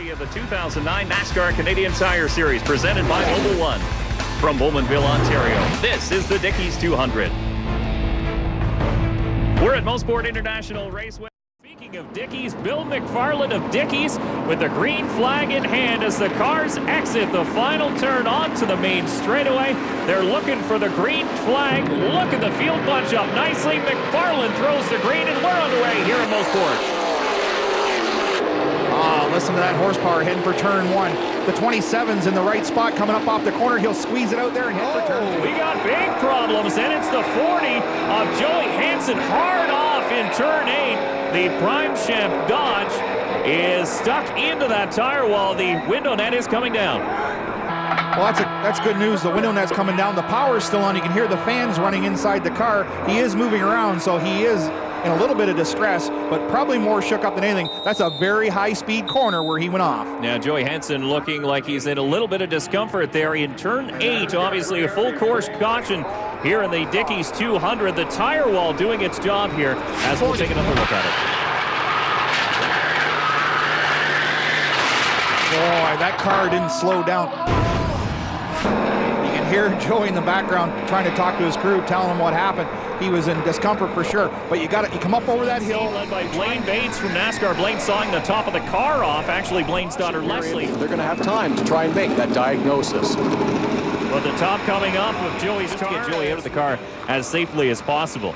3 of the 2009 NASCAR Canadian Tire Series presented by Mobile One. From Bowmanville, Ontario, this is the Dickies 200. We're at Mosport International Raceway. Speaking of Dickies, Bill McFarland of Dickies with the green flag in hand as the cars exit the final turn onto the main straightaway. They're looking for the green flag. Look at the field bunch up nicely. McFarland throws the green, and we're underway here at Mosport. Listen to that horsepower heading for turn one. The 27's in the right spot coming up off the corner. He'll squeeze it out there and hit for turn two. We got big problems, and it's the 40 of Joey Hansen hard off in turn 8. The Prime Champ Dodge is stuck into that tire wall. The window net is coming down. Well, that's good news. The window net's coming down. The power's still on. You can hear the fans running inside the car. He is moving around, so he is in a little bit of distress, but probably more shook up than anything. That's a very high-speed corner where he went off. Now, Joey Hansen looking like he's in a little bit of discomfort there in turn 8. Obviously, a full course caution here in the Dickies 200. The tire wall doing its job here as we'll take another look at it. Boy, that car didn't slow down. You can hear Joey in the background trying to talk to his crew, telling them what happened. He was in discomfort for sure, but you come up over that hill. Led by Blaine Bates from NASCAR. Blaine sawing the top of the car off. Actually, Blaine's daughter Leslie. They're going to have time to try and make that diagnosis. But the top coming off of Joey's car. Get Joey out of the car as safely as possible.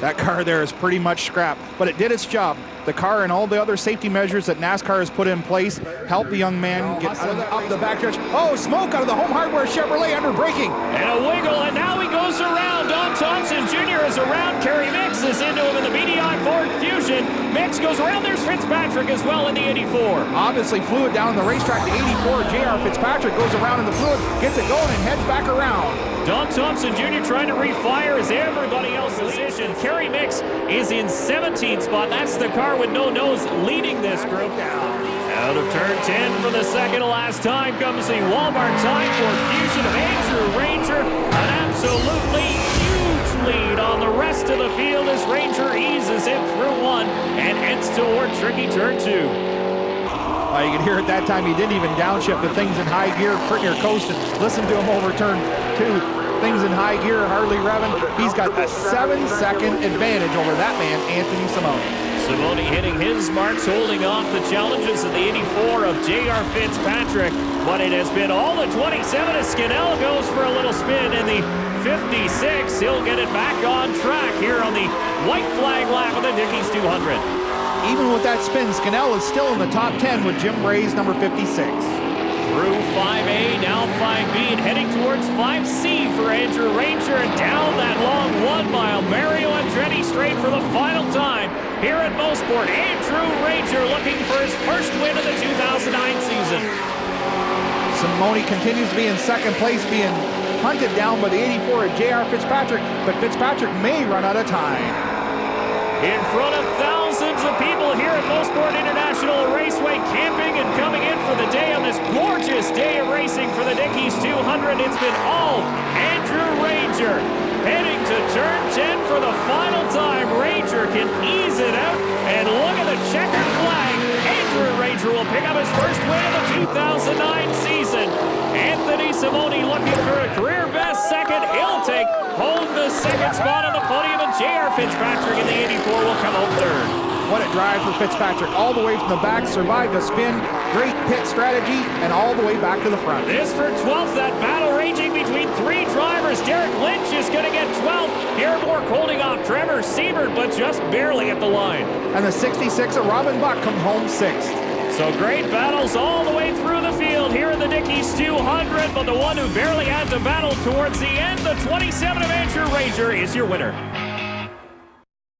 That car there is pretty much scrap, but it did its job. The car and all the other safety measures that NASCAR has put in place help the young man get up the backstretch. Oh, smoke out of the Home Hardware Chevrolet under braking. And a wiggle, and now he goes around. Don Thompson Jr. is around. Kerry Mix is into him in the BDI Ford Fusion. Mix goes around. There's Fitzpatrick as well in the 84. Obviously fluid down on the racetrack. The 84, J.R. Fitzpatrick goes around in the fluid, gets it going, and heads back around. Don Thompson Jr. trying to refire as everybody else is in. Kerry Mix is in 17th spot. That's the car with no nose leading this group. Out of turn 10 for the second to last time comes the Walmart time for Fusion of Andrew Ranger. An absolutely huge lead on the rest of the field as Ranger eases it through one and heads toward tricky turn 2. You can hear at that time he didn't even downshift. The things in high gear, pretty near coasting. Listen to him over turn 2. Things in high gear, hardly revving. He's got a 7-second advantage over that man, Anthony Simone. Simone hitting his marks, holding off the challenges of the 84 of J.R. Fitzpatrick. But it has been all the 27 as Scannell goes for a little spin in the 56. He'll get it back on track here on the white flag lap of the Dickies 200. Even with that spin, Scannell is still in the top 10 with Jim Ray's number 56. Through 5A, now 5B, and heading towards 5C for Andrew Ranger, and down that long 1 mile. Mario Andretti straight for the final time here at Mosport. Andrew Ranger looking for his first win of the 2009 season. Simone continues to be in second place, being hunted down by the 84 of J.R. Fitzpatrick, but Fitzpatrick may run out of time. In front of thousands of people here at Mosport International Raceway, camping and coming in for the day on this gorgeous day of racing for the Dickies 200. It's been all Andrew Ranger. Heading to turn 10 for the final time. Ranger can ease it out, and look at the checkered flag. Andrew Ranger will pick up his first win of the 2009 season. Anthony Simone looking for a career best second. He'll take home the second spot on the podium, and J.R. Fitzpatrick in the 84 will come home third. What a drive for Fitzpatrick. All the way from the back, survived a spin, great pit strategy, and all the way back to the front. This for 12th, that battle raging between 3 drivers. Derek Lynch is going to get 12th. Pierre Bourque holding off Trevor Siebert, but just barely at the line. And the 66 of Robin Buck comes home 6th. So great battles all the way through the field here in the Dickies 200, but the one who barely had to battle towards the end, the 27 of Andrew Ranger, is your winner.